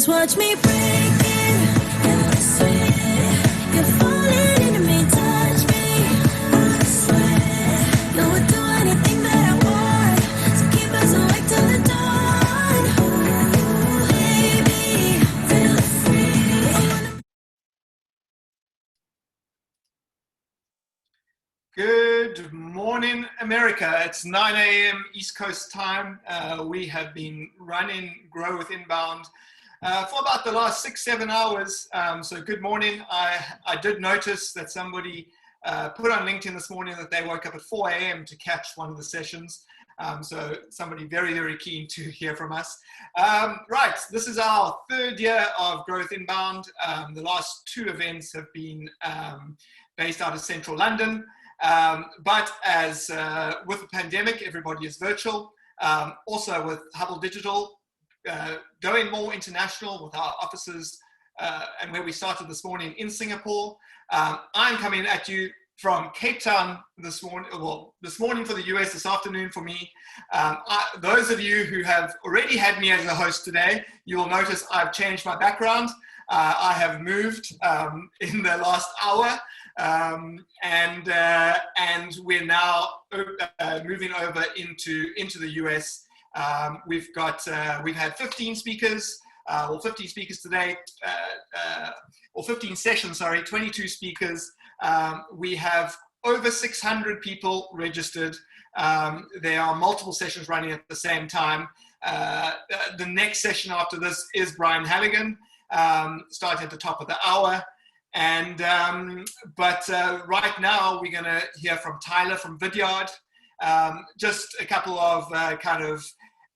Just watch me breaking, and I swear you're falling into me, touch me. I swear you would do anything that I want, so keep us awake till the dawn. Ooh, baby, feel free. Good morning, America. It's 9 a.m. East Coast time. We have been running Grow with Inbound for about the last 6-7 hours. So good morning. I did notice that somebody put on LinkedIn this morning that they woke up at 4 a.m. to catch one of the sessions. So somebody very, very keen to hear from us. Right, this is our third year of Growth Inbound. The last two events have been based out of central London. But as with the pandemic, everybody is virtual. Also with Hubble Digital, going more international with our offices and where we started this morning in Singapore. I'm coming at you from Cape Town this morning, well, this morning for the US, this afternoon for me. Those of you who have already had me as a host today, you will notice I've changed my background. I have moved in the last hour. And we're now moving over into the US. We've had 15 speakers, or 15 speakers today, or 15 sessions, sorry, 22 speakers. We have over 600 people registered. There are multiple sessions running at the same time. The next session after this is Brian Halligan, starting at the top of the hour. And but right now we're going to hear from Tyler from Vidyard. Just a couple of kind of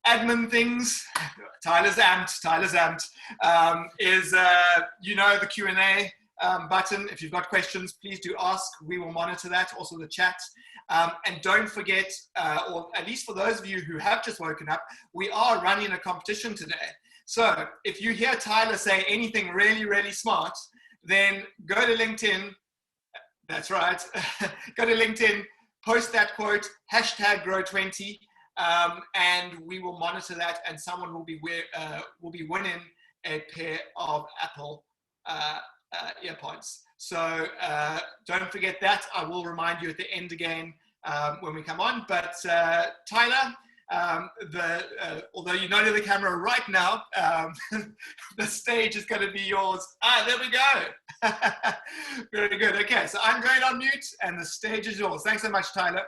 admin things. Tyler's amped. You know, the Q&A button. If you've got questions, please do ask. We will monitor that. Also the chat. And don't forget, or at least for those of you who have just woken up, we are running a competition today. So if you hear Tyler say anything really, really smart, then go to LinkedIn. That's right. Go to LinkedIn, post that quote, #Grow20, and we will monitor that, and someone will be winning a pair of Apple earpods. So don't forget that. I will remind you at the end again when we come on. But Tyler, although you're not in the camera right now, the stage is going to be yours. There we go. Very good. Okay, so I'm going on mute and the stage is yours. Thanks so much, Tyler.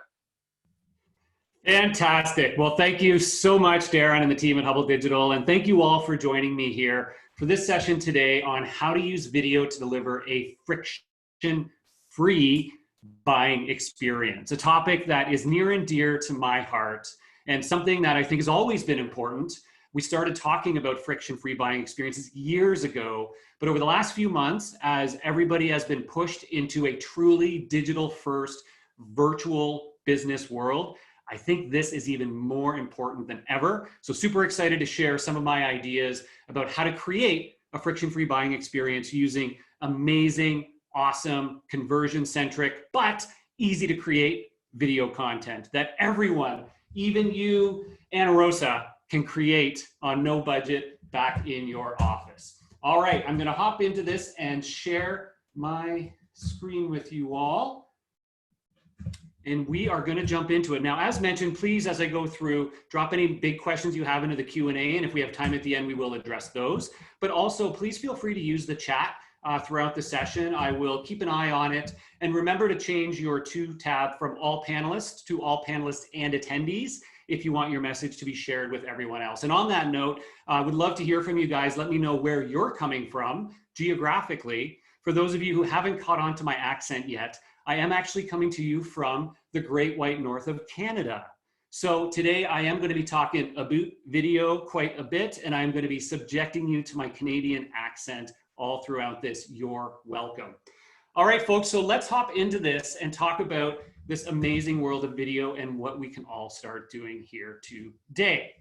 Fantastic. Well, thank you so much, Darren and the team at Hubble Digital. And thank you all for joining me here for this session today on how to use video to deliver a friction-free buying experience, a topic that is near and dear to my heart. And something that I think has always been important. We started talking about friction-free buying experiences years ago, but over the last few months, as everybody has been pushed into a truly digital-first virtual business world, I think this is even more important than ever. So super excited to share some of my ideas about how to create a friction-free buying experience using amazing, awesome, conversion-centric, but easy to create video content that everyone, even you, Anna Rosa, can create on no budget back in your office. All right, I'm gonna hop into this and share my screen with you all. And we are gonna jump into it. Now, as mentioned, please, as I go through, drop any big questions you have into the Q&A, and if we have time at the end, we will address those. But also, please feel free to use the chat throughout the session. I will keep an eye on it. And remember to change your to tab from all panelists to all panelists and attendees if you want your message to be shared with everyone else. And on that note, I would love to hear from you guys. Let me know where you're coming from geographically. For those of you who haven't caught on to my accent yet, I am actually coming to you from the Great White North of Canada. So today I am going to be talking about video quite a bit, and I'm going to be subjecting you to my Canadian accent all throughout this. You're welcome. All right, folks, so let's hop into this and talk about this amazing world of video and what we can all start doing here today.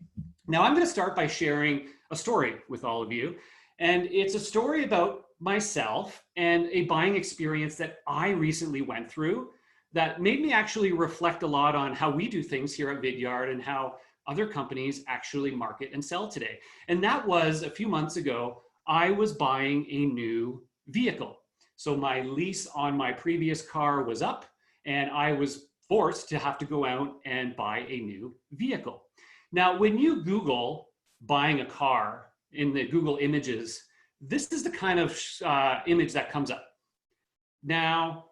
Now, I'm going to start by sharing a story with all of you, and it's a story about myself and a buying experience that I recently went through that made me actually reflect a lot on how we do things here at Vidyard and how other companies actually market and sell today. And that was a few months ago, I was buying a new vehicle. So my lease on my previous car was up, and I was forced to have to go out and buy a new vehicle. Now, when you Google buying a car in the Google images, this is the kind of image that comes up. Now,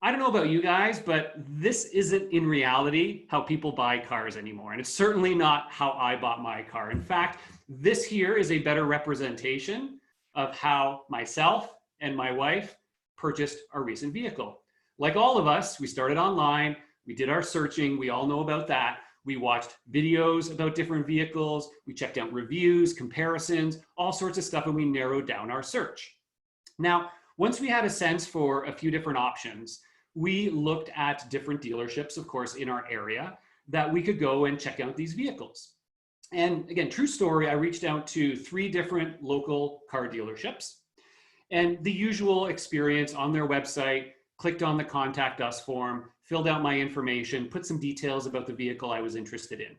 I don't know about you guys, but this isn't in reality how people buy cars anymore. And it's certainly not how I bought my car. In fact, this here is a better representation of how myself and my wife purchased our recent vehicle. Like all of us, we started online, we did our searching, we all know about that. We watched videos about different vehicles, we checked out reviews, comparisons, all sorts of stuff, and we narrowed down our search. Now, once we had a sense for a few different options, we looked at different dealerships, of course, in our area that we could go and check out these vehicles. And again, true story, I reached out to 3 different local car dealerships, and the usual experience on their website, clicked on the contact us form, filled out my information, put some details about the vehicle I was interested in.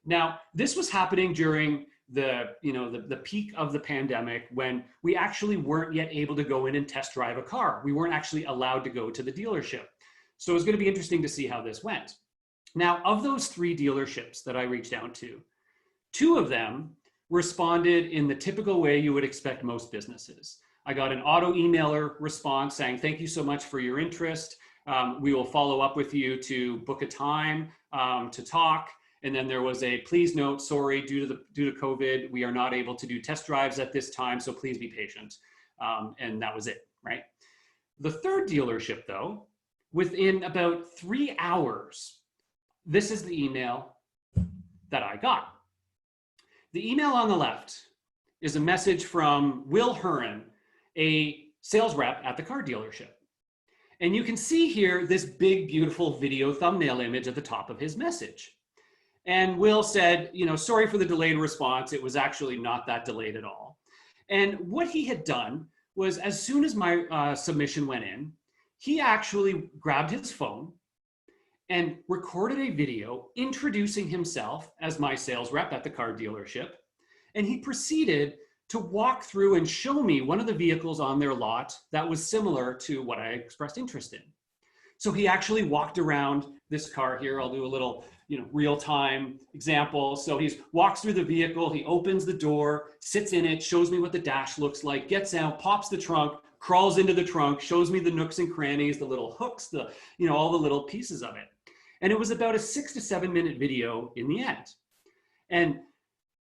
Now, this was happening during the peak of the pandemic, when we actually weren't yet able to go in and test drive a car. We weren't actually allowed to go to the dealership. So it was going to be interesting to see how this went. Now, of those 3 dealerships that I reached out to, 2 of them responded in the typical way you would expect most businesses. I got an auto emailer response saying, "Thank you so much for your interest. We will follow up with you to book a time to talk." And then there was a, "Please note, sorry, due to COVID, we are not able to do test drives at this time, so please be patient." And that was it, right? The 3rd dealership, though, within about 3 hours, this is the email that I got. The email on the left is a message from Will Huron, a sales rep at the car dealership. And you can see here this big, beautiful video thumbnail image at the top of his message. And Will said, "Sorry for the delayed response. It was actually not that delayed at all." And what he had done was, as soon as my submission went in, he actually grabbed his phone and recorded a video introducing himself as my sales rep at the car dealership. And he proceeded to walk through and show me one of the vehicles on their lot that was similar to what I expressed interest in. So he actually walked around this car here. I'll do a little, real-time example. So he walks through the vehicle, he opens the door, sits in it, shows me what the dash looks like, gets out, pops the trunk, crawls into the trunk, shows me the nooks and crannies, the little hooks, all the little pieces of it. And it was about a 6 to 7 minute video in the end. And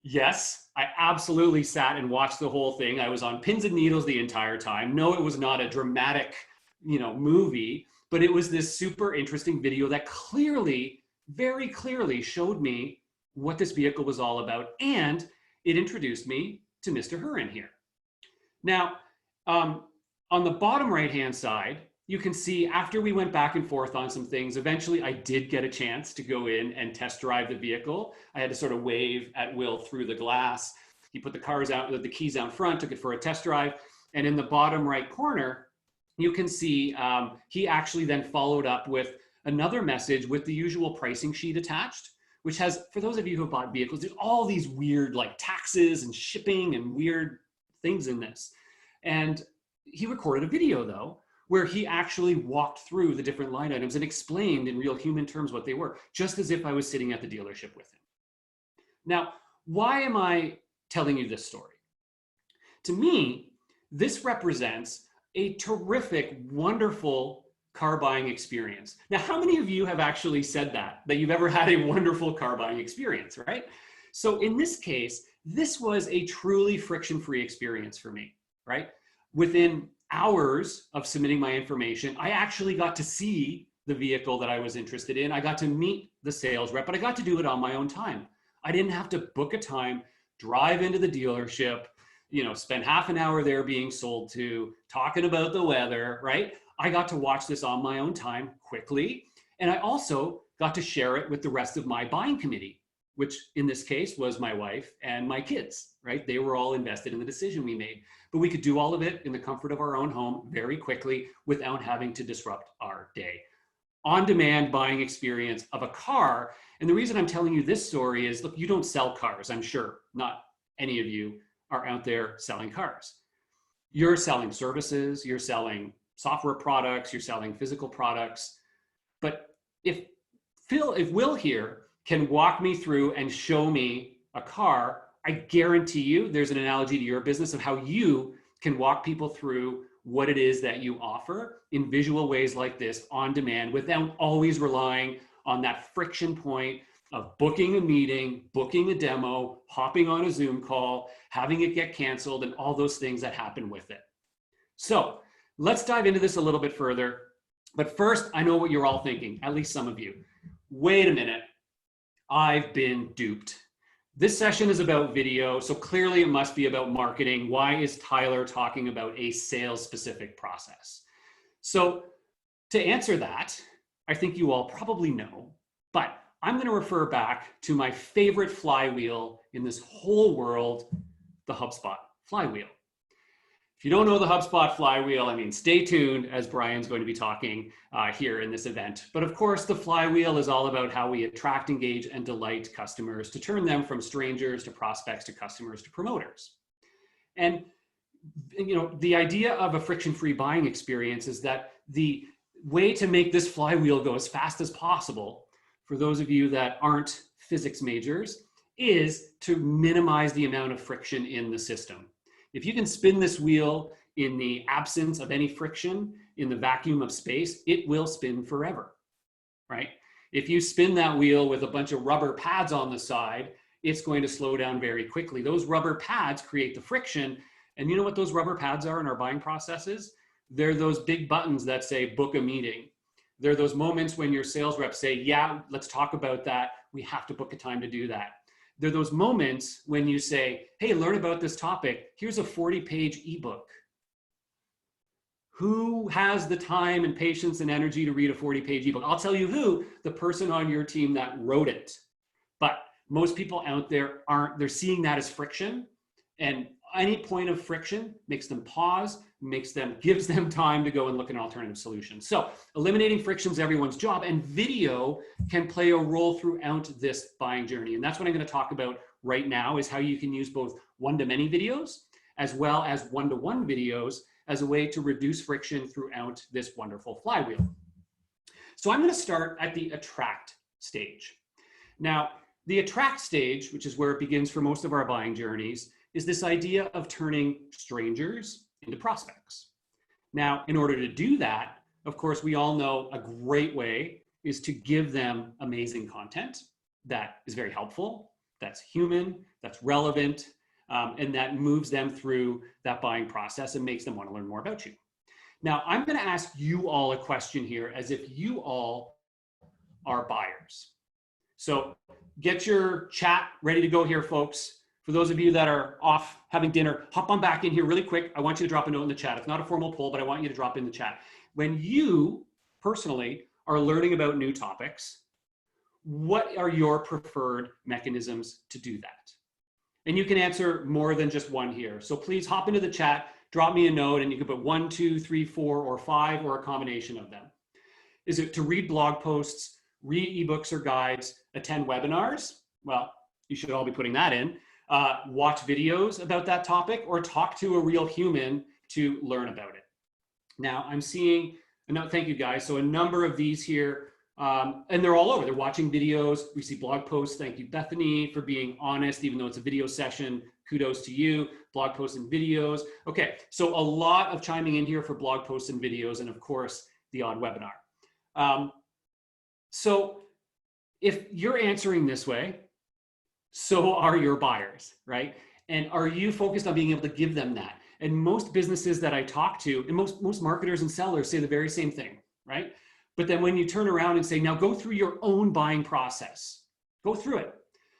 yes, I absolutely sat and watched the whole thing. I was on pins and needles the entire time. No, it was not a dramatic, movie, but it was this super interesting video that very clearly showed me what this vehicle was all about. And it introduced me to Mr. Huron here. Now, on the bottom right-hand side, you can see after we went back and forth on some things, eventually I did get a chance to go in and test drive the vehicle. I had to sort of wave at Will through the glass. He put the keys out front, took it for a test drive. And in the bottom right corner, you can see he actually then followed up with another message with the usual pricing sheet attached, which has, for those of you who have bought vehicles, there's all these weird like taxes and shipping and weird things in this. And he recorded a video though, where he actually walked through the different line items and explained in real human terms what they were, just as if I was sitting at the dealership with him. Now, why am I telling you this story? To me, this represents a terrific, wonderful car buying experience. Now, how many of you have actually said that you've ever had a wonderful car buying experience, right? So in this case, this was a truly friction-free experience for me, right? Within hours of submitting my information, I actually got to see the vehicle that I was interested in. I got to meet the sales rep, but I got to do it on my own time. I didn't have to book a time, drive into the dealership, spend half an hour there being sold to, talking about the weather, right? I got to watch this on my own time quickly. And I also got to share it with the rest of my buying committee, which in this case was my wife and my kids, right? They were all invested in the decision we made. But we could do all of it in the comfort of our own home very quickly without having to disrupt our day. On-demand buying experience of a car. And the reason I'm telling you this story is, look, you don't sell cars, I'm sure. Not any of you are out there selling cars. You're selling services, you're selling software products, you're selling physical products. But if Will here can walk me through and show me a car, I guarantee you there's an analogy to your business of how you can walk people through what it is that you offer in visual ways like this on demand without always relying on that friction point of booking a meeting, booking a demo, hopping on a Zoom call, having it get canceled, and all those things that happen with it. So let's dive into this a little bit further. But first, I know what you're all thinking, at least some of you. Wait a minute, I've been duped. This session is about video, so clearly it must be about marketing. Why is Tyler talking about a sales-specific process? So to answer that, I think you all probably know, but I'm going to refer back to my favorite flywheel in this whole world, the HubSpot flywheel. If you don't know the HubSpot flywheel, I mean, stay tuned as Brian's going to be talking here in this event. But of course, the flywheel is all about how we attract, engage, and delight customers to turn them from strangers to prospects to customers to promoters. And you know, the idea of a friction-free buying experience is that the way to make this flywheel go as fast as possible, for those of you that aren't physics majors, is to minimize the amount of friction in the system. If you can spin this wheel in the absence of any friction, in the vacuum of space, it will spin forever, right? If you spin that wheel with a bunch of rubber pads on the side, it's going to slow down very quickly. Those rubber pads create the friction. And you know what those rubber pads are in our buying processes? They're those big buttons that say book a meeting. They're those moments when your sales reps say, yeah, let's talk about that. We have to book a time to do that. They're those moments when you say, hey, learn about this topic. Here's a 40-page ebook. Who has the time and patience and energy to read a 40-page ebook? I'll tell you who, the person on your team that wrote it. But most people out there aren't, they're seeing that as friction. And any point of friction makes them pause, gives them time to go and look at an alternative solution. So eliminating friction is everyone's job, and video can play a role throughout this buying journey. And that's what I'm going to talk about right now, is how you can use both one-to-many videos as well as one-to-one videos as a way to reduce friction throughout this wonderful flywheel. So I'm going to start at the attract stage. Now, the attract stage, which is where it begins for most of our buying journeys, is this idea of turning strangers into prospects. Now, in order to do that, of course, we all know a great way is to give them amazing content that is very helpful, that's human, that's relevant, and that moves them through that buying process and makes them want to learn more about you. Now, I'm going to ask you all a question here as if you all are buyers. So get your chat ready to go here, folks. For those of you that are off having dinner, hop on back in here really quick. I want you to drop a note in the chat. It's not a formal poll, but I want you to drop in the chat. When you personally are learning about new topics, what are your preferred mechanisms to do that? And you can answer more than just one here. So please hop into the chat, drop me a note, and you can put 1, 2, 3, 4, or 5, or a combination of them. Is it to read blog posts, read ebooks or guides, attend webinars? Well, you should all be putting that in. Watch videos about that topic, or talk to a real human to learn about it. Now I'm seeing, thank you guys. So a number of these here, and they're all over. They're watching videos. We see blog posts. Thank you, Bethany, for being honest, even though it's a video session. Kudos to you. Blog posts and videos. Okay, so a lot of chiming in here for blog posts and videos, and of course, the odd webinar. So if you're answering this way, so are your buyers, right? And are you focused on being able to give them that? And most businesses that I talk to, and most marketers and sellers say the very same thing, right? But then when you turn around and say, now go through your own buying process, go through it.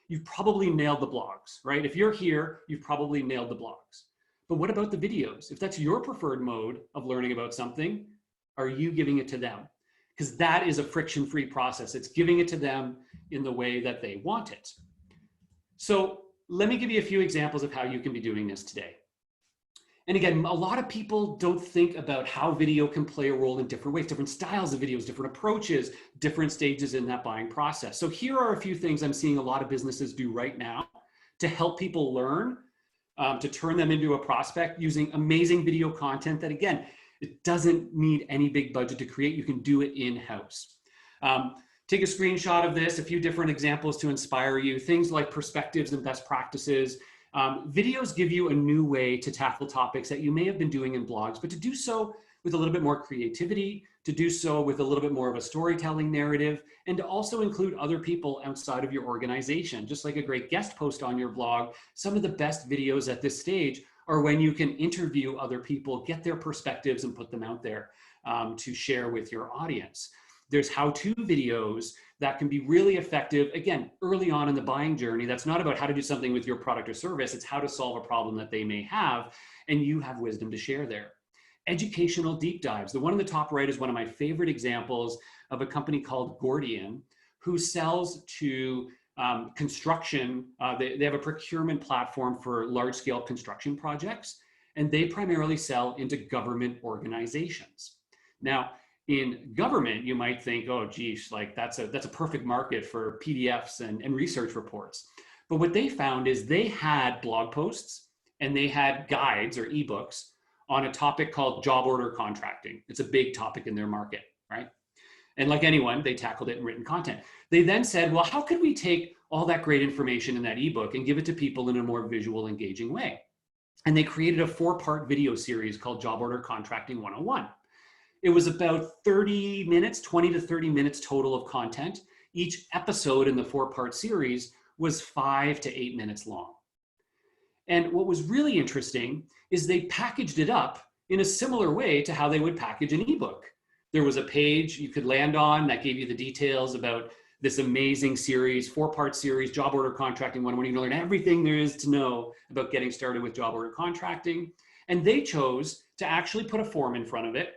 You've probably nailed the blogs, right? If you're here, you've probably nailed the blogs. But what about the videos? If that's your preferred mode of learning about something, are you giving it to them? Because that is a friction-free process. It's giving it to them in the way that they want it. So let me give you a few examples of how you can be doing this today. And again, a lot of people don't think about how video can play a role in different ways, different styles of videos, different approaches, different stages in that buying process. So here are a few things I'm seeing a lot of businesses do right now to help people learn to turn them into a prospect using amazing video content that, again, it doesn't need any big budget to create. You can do it in-house. Take a screenshot of this, a few different examples to inspire you, things like perspectives and best practices. Videos give you a new way to tackle topics that you may have been doing in blogs, but to do so with a little bit more creativity, to do so with a little bit more of a storytelling narrative, and to also include other people outside of your organization. Just like a great guest post on your blog, some of the best videos at this stage are when you can interview other people, get their perspectives, and put them out there to share with your audience. There's how-to videos that can be really effective, again, early on in the buying journey. That's not about how to do something with your product or service, it's how to solve a problem that they may have, and you have wisdom to share there. Educational deep dives. The one in the top right is one of my favorite examples of a company called Gordian, who sells to construction. They have a procurement platform for large-scale construction projects, and they primarily sell into government organizations. Now, in government, you might think, oh, geez, like that's a perfect market for PDFs and research reports. But what they found is they had blog posts and they had guides or ebooks on a topic called job order contracting. It's a big topic in their market, right? And like anyone, they tackled it in written content. They then said, well, how could we take all that great information in that ebook and give it to people in a more visual, engaging way? And they created a 4-part video series called Job Order Contracting 101. It was about 30 minutes, 20 to 30 minutes total of content. Each episode in the 4-part series was 5 to 8 minutes long. And what was really interesting is they packaged it up in a similar way to how they would package an ebook. There was a page you could land on that gave you the details about this amazing series, 4-part series, Job Order Contracting 101. You can learn everything there is to know about getting started with job order contracting. And they chose to actually put a form in front of it.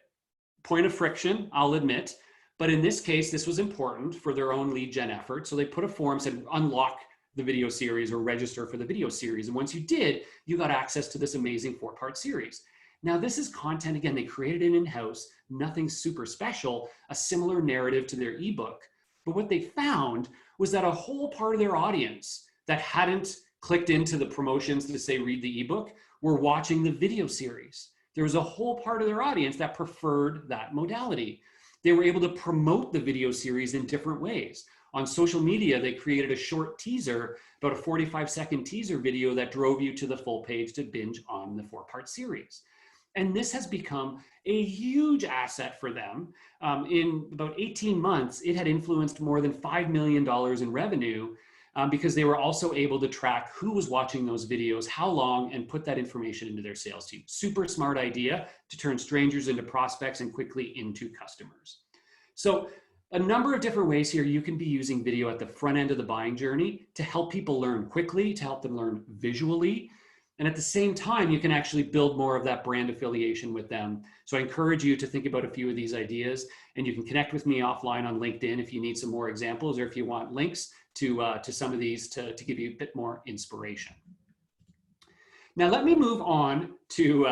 Point of friction, I'll admit, but in this case, this was important for their own lead gen effort. So they put a form, said unlock the video series or register for the video series. And once you did, you got access to this amazing 4-part series. Now this is content, again, they created it in-house, nothing super special, a similar narrative to their ebook. But what they found was that a whole part of their audience that hadn't clicked into the promotions to say read the ebook were watching the video series. There was a whole part of their audience that preferred that modality. They were able to promote the video series in different ways. On social media, they created a short teaser, about a 45-second teaser video that drove you to the full page to binge on the 4-part series. And this has become a huge asset for them. In about 18 months, it had influenced more than $5 million in revenue because they were also able to track who was watching those videos, how long, and put that information into their sales team. Super smart idea to turn strangers into prospects and quickly into customers. So a number of different ways here you can be using video at the front end of the buying journey to help people learn quickly, to help them learn visually. And at the same time, you can actually build more of that brand affiliation with them. So I encourage you to think about a few of these ideas, and you can connect with me offline on LinkedIn if you need some more examples or if you want links to some of these to give you a bit more inspiration. Now let me move on to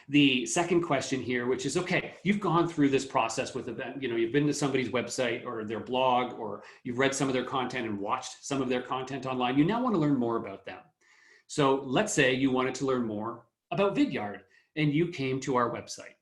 the second question here, which is, okay, you've gone through this process with event, you've been to somebody's website or their blog, or you've read some of their content and watched some of their content online. You now want to learn more about them. So let's say you wanted to learn more about Vidyard and you came to our website.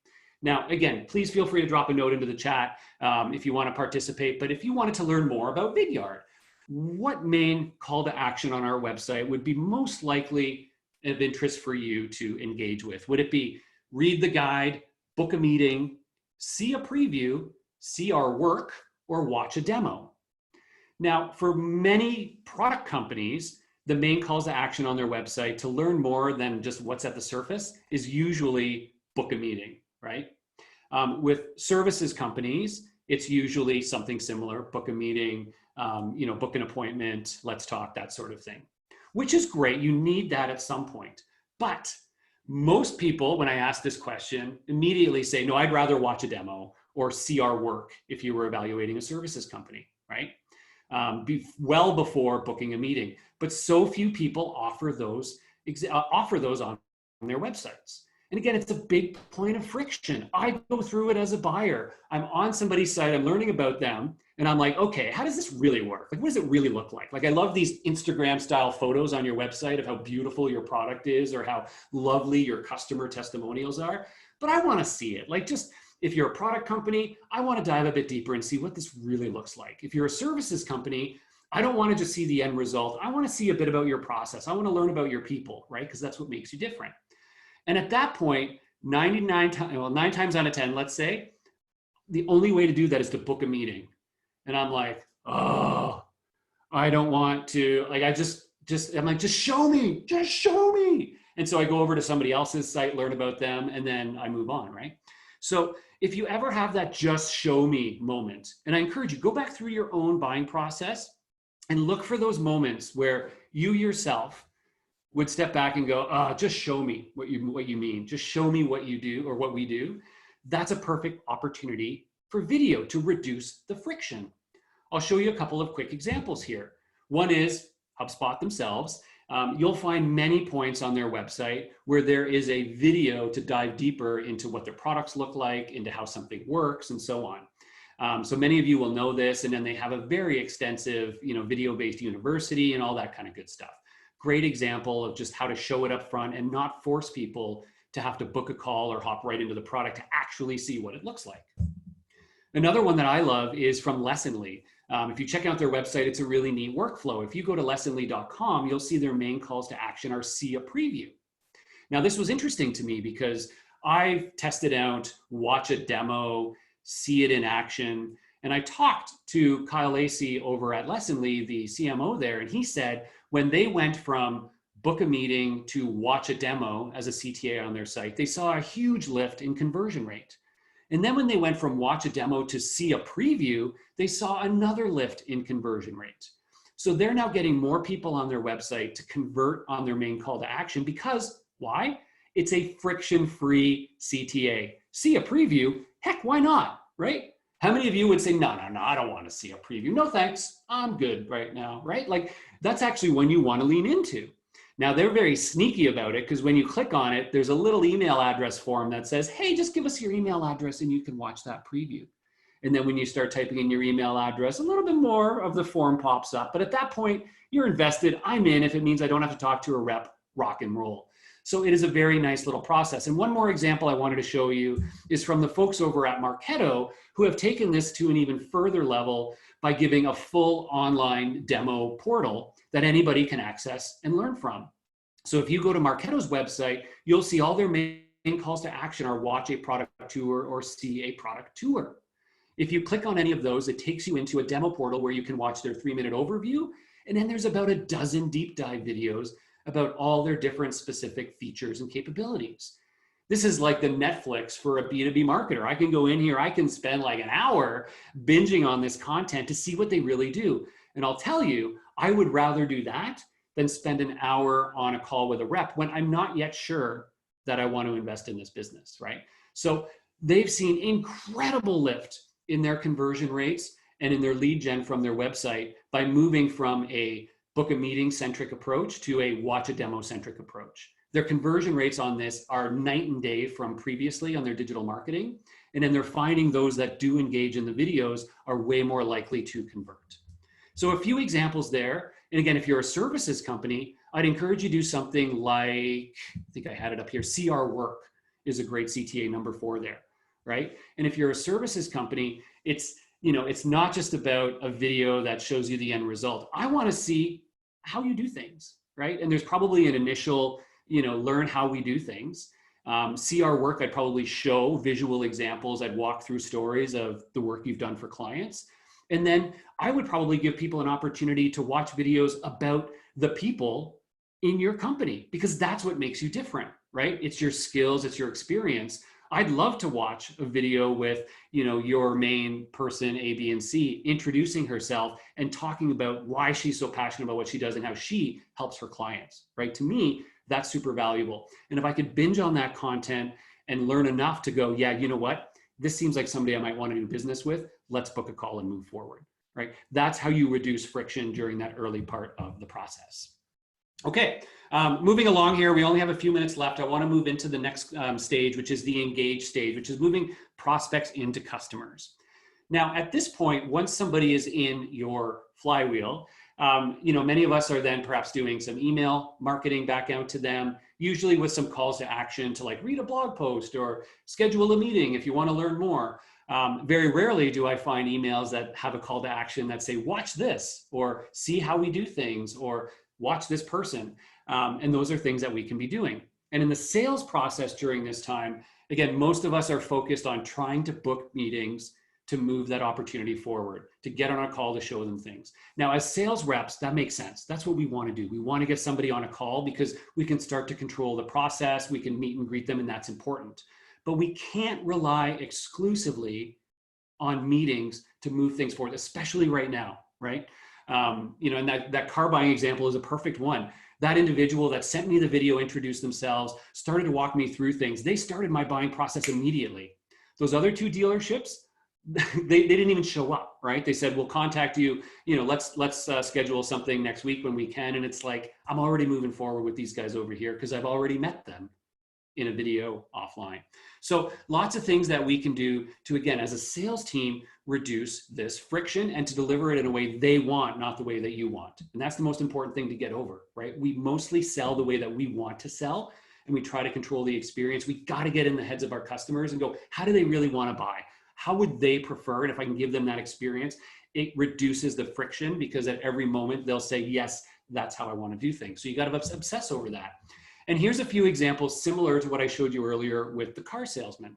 Now, again, please feel free to drop a note into the chat if you want to participate. But if you wanted to learn more about Vidyard, what main call to action on our website would be most likely of interest for you to engage with? Would it be read the guide, book a meeting, see a preview, see our work, or watch a demo? Now, for many product companies, the main calls to action on their website to learn more than just what's at the surface is usually book a meeting, right? With services companies, it's usually something similar, book a meeting, book an appointment, let's talk, that sort of thing, which is great. You need that at some point. But most people, when I ask this question, immediately say, no, I'd rather watch a demo or see our work if you were evaluating a services company, right? Well before booking a meeting. But so few people offer those on their websites. And again, it's a big point of friction. I go through it as a buyer. I'm on somebody's site, I'm learning about them, and I'm like, okay, how does this really work? Like, what does it really look like? Like, I love these Instagram style photos on your website of how beautiful your product is or how lovely your customer testimonials are, but I want to see it. Like, just if you're a product company, I want to dive a bit deeper and see what this really looks like. If you're a services company, I don't want to just see the end result. I want to see a bit about your process. I want to learn about your people, right? Because that's what makes you different. And at that point, 9 times out of 10, let's say, the only way to do that is to book a meeting. And I'm like, oh, I don't want to, like, I'm like, just show me. And so I go over to somebody else's site, learn about them, and then I move on, right? So if you ever have that just show me moment, and I encourage you, go back through your own buying process and look for those moments where you yourself would step back and go, just show me what you mean. Just show me what you do or what we do. That's a perfect opportunity for video to reduce the friction. I'll show you a couple of quick examples here. One is HubSpot themselves. You'll find many points on their website where there is a video to dive deeper into what their products look like, into how something works, and so on. So many of you will know this, and then they have a very extensive, video-based university and all that kind of good stuff. Great example of just how to show it up front and not force people to have to book a call or hop right into the product to actually see what it looks like. Another one that I love is from Lessonly. If you check out their website, it's a really neat workflow. If you go to lessonly.com, you'll see their main calls to action are see a preview. Now, this was interesting to me because I've tested out, watch a demo, see it in action. And I talked to Kyle Lacey over at Lessonly, the CMO there, and he said when they went from book a meeting to watch a demo as a CTA on their site, they saw a huge lift in conversion rate. And then when they went from watch a demo to see a preview, they saw another lift in conversion rate. So they're now getting more people on their website to convert on their main call to action because, why? It's a friction-free CTA. See a preview? Heck, why not, right? How many of you would say, no, I don't want to see a preview. No, thanks, I'm good right now, right? Like, that's actually one you want to lean into. Now, they're very sneaky about it because when you click on it, there's a little email address form that says, hey, just give us your email address and you can watch that preview. And then when you start typing in your email address, a little bit more of the form pops up. But at that point, you're invested. I'm in if it means I don't have to talk to a rep, rock and roll. So it is a very nice little process. And one more example I wanted to show you is from the folks over at Marketo who have taken this to an even further level by giving a full online demo portal that anybody can access and learn from. So if you go to Marketo's website, you'll see all their main calls to action are watch a product tour or see a product tour. If you click on any of those, it takes you into a demo portal where you can watch their 3-minute overview. And then there's about a dozen deep dive videos about all their different specific features and capabilities. This is like the Netflix for a B2B marketer. I can go in here, I can spend like an hour binging on this content to see what they really do. And I'll tell you, I would rather do that than spend an hour on a call with a rep when I'm not yet sure that I want to invest in this business, right? So they've seen incredible lift in their conversion rates and in their lead gen from their website by moving from a book a meeting centric approach to a watch a demo centric approach. Their conversion rates on this are night and day from previously on their digital marketing. And then they're finding those that do engage in the videos are way more likely to convert. So a few examples there. And again, if you're a services company, I'd encourage you to do something like, I think I had it up here, CR Work is a great CTA number 4 there, right? And if you're a services company, it's not just about a video that shows you the end result. I want to see how you do things, right? And there's probably an initial, learn how we do things. CR Work, I'd probably show visual examples. I'd walk through stories of the work you've done for clients. And then I would probably give people an opportunity to watch videos about the people in your company, because that's what makes you different, right? It's your skills, it's your experience. I'd love to watch a video with, your main person, A, B, and C, introducing herself and talking about why she's so passionate about what she does and how she helps her clients, right? To me, that's super valuable. And if I could binge on that content and learn enough to go, yeah, you know what? This seems like somebody I might want to do business with. Let's book a call and move forward, right? That's how you reduce friction during that early part of the process. Okay, moving along here, we only have a few minutes left. I want to move into the next stage, which is the engage stage, which is moving prospects into customers. Now, at this point, once somebody is in your flywheel, many of us are then perhaps doing some email marketing back out to them, usually with some calls to action to like read a blog post or schedule a meeting if you want to learn more. Very rarely do I find emails that have a call to action that say, watch this, or see how we do things, or watch this person. And those are things that we can be doing. And in the sales process during this time, again, most of us are focused on trying to book meetings to move that opportunity forward, to get on a call to show them things. Now, as sales reps, that makes sense. That's what we want to do. We want to get somebody on a call because we can start to control the process. We can meet and greet them, and that's important. But we can't rely exclusively on meetings to move things forward, especially right now, right? And that car buying example is a perfect one. That individual that sent me the video, introduced themselves, started to walk me through things. They started my buying process immediately. Those other two dealerships, they didn't even show up, right? They said, we'll contact you, let's schedule something next week when we can. And it's like, I'm already moving forward with these guys over here because I've already met them in a video offline. So lots of things that we can do to, again, as a sales team, reduce this friction and to deliver it in a way they want, not the way that you want. And that's the most important thing to get over, right? We mostly sell the way that we want to sell, and we try to control the experience. We got to get in the heads of our customers and go, how do they really want to buy? How would they prefer? And if I can give them that experience, it reduces the friction because at every moment they'll say, yes, that's how I want to do things. So you got to obsess over that. And here's a few examples similar to what I showed you earlier with the car salesman,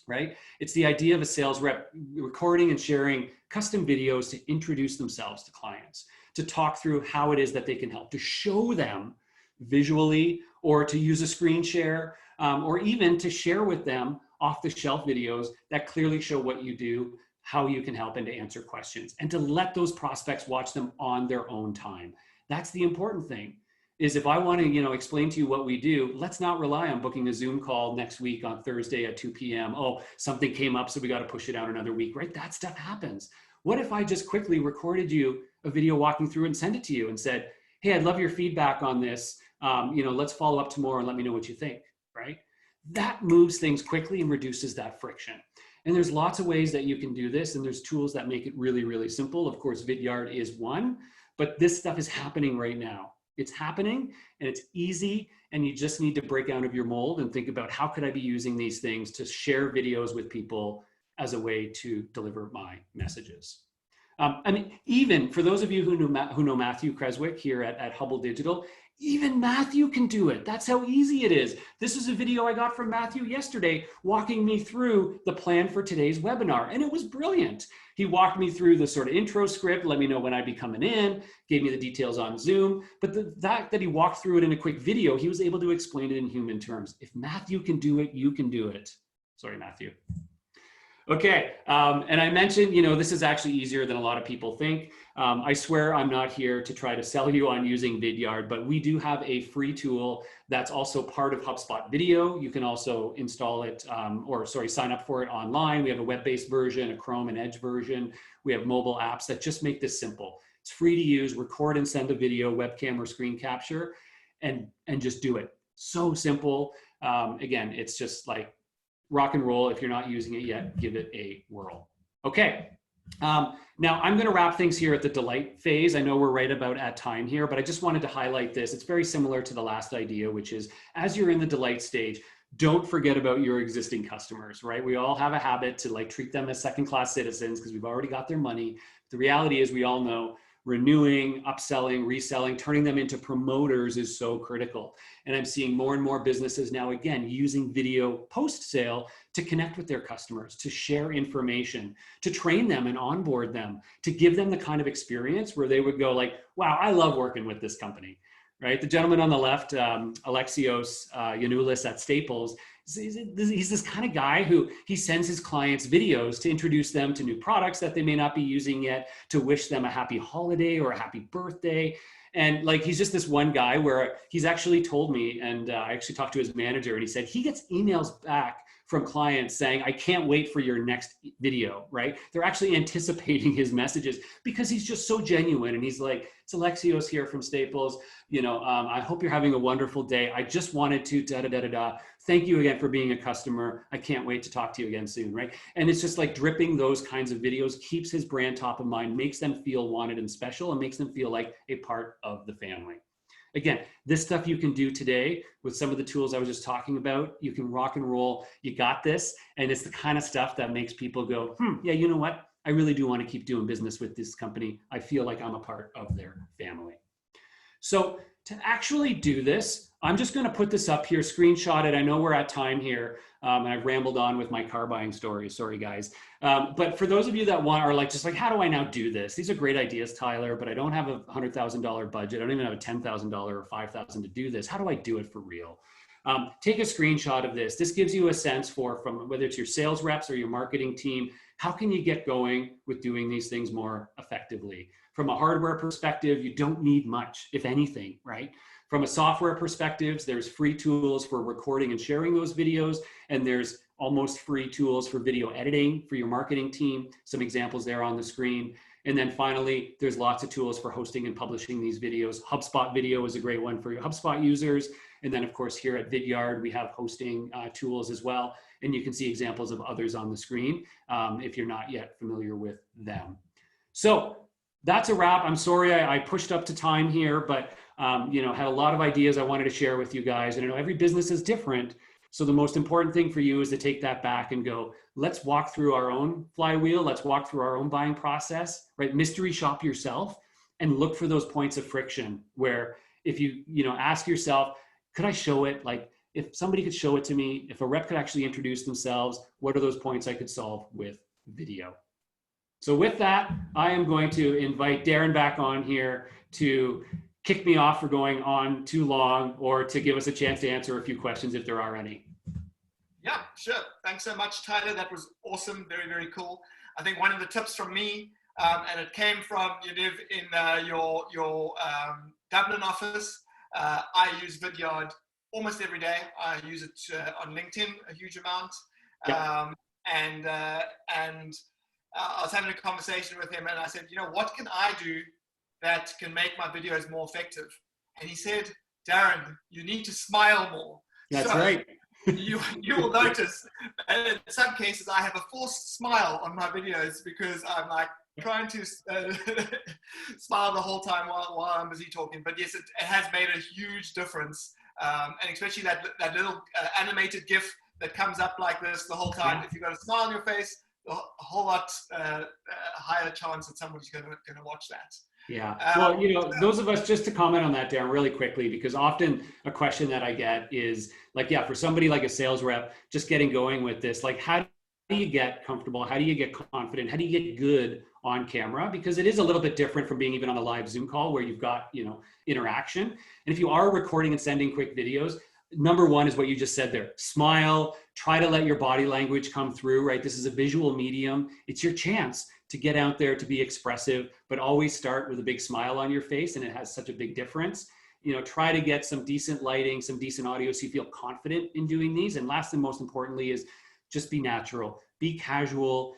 right? It's the idea of a sales rep recording and sharing custom videos to introduce themselves to clients, to talk through how it is that they can help, to show them visually, or to use a screen share, or even to share with them off-the-shelf videos that clearly show what you do, how you can help, and to answer questions, and to let those prospects watch them on their own time. That's the important thing, is if I want to, explain to you what we do, let's not rely on booking a Zoom call next week on Thursday at 2 p.m. Oh, something came up, so we got to push it out another week, right? That stuff happens. What if I just quickly recorded you a video walking through and sent it to you and said, hey, I'd love your feedback on this. Let's follow up tomorrow and let me know what you think, right? That moves things quickly and reduces that friction. And there's lots of ways that you can do this, and there's tools that make it really, really simple. Of course, Vidyard is one, but this stuff is happening right now. It's happening and it's easy, and you just need to break out of your mold and think about how could I be using these things to share videos with people as a way to deliver my messages. Even for those of you who know Matthew Creswick here at Hubble Digital, even Matthew can do it. That's how easy it is. This is a video I got from Matthew yesterday, walking me through the plan for today's webinar, and it was brilliant. He walked me through the sort of intro script, let me know when I'd be coming in, gave me the details on Zoom, but the fact that he walked through it in a quick video, he was able to explain it in human terms. If Matthew can do it, you can do it. Sorry, Matthew. Okay, and I mentioned, this is actually easier than a lot of people think. I swear I'm not here to try to sell you on using Vidyard, but we do have a free tool that's also part of HubSpot Video. You can also install it, sign up for it online. We have a web-based version, a Chrome and Edge version. We have mobile apps that just make this simple. It's free to use, record and send a video, webcam or screen capture, and just do it. So simple. Again, it's just like rock and roll. If you're not using it yet, give it a whirl. Okay. Now I'm going to wrap things here at the delight phase. I know we're right about at time here, but I just wanted to highlight this. It's very similar to the last idea, which is as you're in the delight stage, don't forget about your existing customers, right? We all have a habit to treat them as second-class citizens because we've already got their money. The reality is we all know renewing, upselling, reselling, turning them into promoters is so critical. And I'm seeing more and more businesses now, again, using video post-sale to connect with their customers, to share information, to train them and onboard them, to give them the kind of experience where they would go like, wow, I love working with this company, right? The gentleman on the left, Alexios Yanoulis at Staples, he's this kind of guy who he sends his clients videos to introduce them to new products that they may not be using yet, to wish them a happy holiday or a happy birthday. And he's just this one guy where he's actually told me, and I actually talked to his manager, and he said he gets emails back from clients saying, I can't wait for your next video, right? They're actually anticipating his messages because he's just so genuine. And he's like, it's Alexios here from Staples. I hope you're having a wonderful day. I just wanted to da-da-da-da-da. Thank you again for being a customer. I can't wait to talk to you again soon, right? And it's just like dripping those kinds of videos, keeps his brand top of mind, makes them feel wanted and special, and makes them feel like a part of the family. Again, this stuff you can do today with some of the tools I was just talking about. You can rock and roll. You got this. And it's the kind of stuff that makes people go, yeah, you know what? I really do want to keep doing business with this company. I feel like I'm a part of their family. So to actually do this, I'm just going to put this up here, screenshot it. I know we're at time here, and I've rambled on with my car buying story. Sorry, guys. But for those of you that are like, just like, how do I now do this? These are great ideas, Tyler, but I don't have a $100,000 budget. I don't even have a $10,000 or $5,000 to do this. How do I do it for real? Take a screenshot of this. This gives you a sense from whether it's your sales reps or your marketing team, how can you get going with doing these things more effectively? From a hardware perspective, you don't need much, if anything, right? From a software perspective, there's free tools for recording and sharing those videos, and there's almost free tools for video editing for your marketing team. Some examples there on the screen. And then finally, there's lots of tools for hosting and publishing these videos. HubSpot Video is a great one for your HubSpot users. And then of course, here at Vidyard, we have hosting tools as well. And you can see examples of others on the screen if you're not yet familiar with them. So that's a wrap. I'm sorry I pushed up to time here, but had a lot of ideas I wanted to share with you guys. And I know every business is different. So the most important thing for you is to take that back and go, let's walk through our own flywheel. Let's walk through our own buying process, right? Mystery shop yourself and look for those points of friction where if you ask yourself, could I show it? Like if somebody could show it to me, if a rep could actually introduce themselves, what are those points I could solve with video? So with that, I am going to invite Darren back on here to kick me off for going on too long or to give us a chance to answer a few questions if there are any. Yeah, sure. Thanks so much, Tyler. That was awesome. Very, very cool. I think one of the tips from me, and it came from, you live in your Dublin office. I use Vidyard almost every day. I use it on LinkedIn a huge amount. Yeah. And I was having a conversation with him and I said, what can I do that can make my videos more effective? And he said, Darren, you need to smile more. That's right. you will notice in some cases I have a forced smile on my videos because I'm like trying to smile the whole time while I'm busy talking. But yes, it has made a huge difference. And especially that little animated GIF that comes up like this the whole time. Yeah. If you've got a smile on your face, a whole lot higher chance that somebody's going to watch that. Yeah. Well, those of us, just to comment on that, Darren, really quickly, because often a question that I get is like, yeah, for somebody like a sales rep, just getting going with this, like, how do you get comfortable? How do you get confident? How do you get good on camera? Because it is a little bit different from being even on a live Zoom call where you've got, interaction. And if you are recording and sending quick videos, number one is what you just said there. Smile, try to let your body language come through, right? This is a visual medium. It's your chance to get out there, to be expressive, but always start with a big smile on your face. And it has such a big difference. Try to get some decent lighting, some decent audio so you feel confident in doing these. And last and most importantly is just be natural, be casual,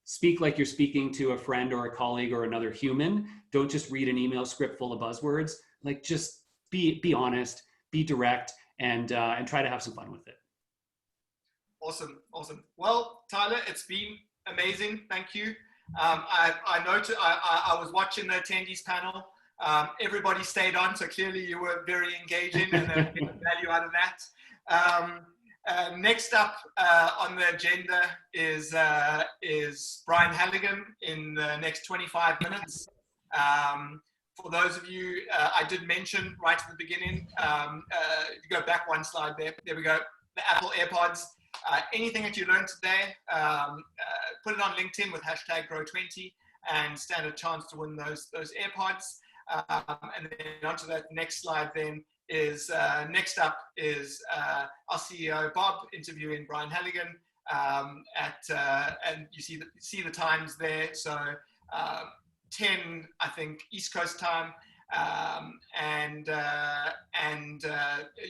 speak like you're speaking to a friend or a colleague or another human. Don't just read an email script full of buzzwords. Like just be honest, be direct, and try to have some fun with it. Awesome. Well, Tyler, it's been amazing. Thank you. I noticed I was watching the attendees panel. Everybody stayed on, so clearly you were very engaging and getting value out of that. Next up on the agenda is Brian Halligan in the next 25 minutes. For those of you, I did mention right at the beginning, if you go back one slide there we go, the Apple AirPods. Anything that you learned today, put it on LinkedIn with #Grow20 and stand a chance to win those AirPods. And then onto that next slide then is, next up is our CEO, Bob, interviewing Brian Halligan and you see the times there. So 10, I think, East Coast time. And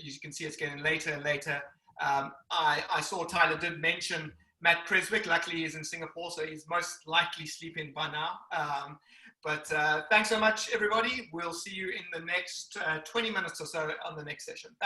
you can see it's getting later and later. I saw Tyler did mention Matt Creswick. Luckily, he's in Singapore, so he's most likely sleeping by now. But thanks so much, everybody. We'll see you in the next 20 minutes or so on the next session. Thanks.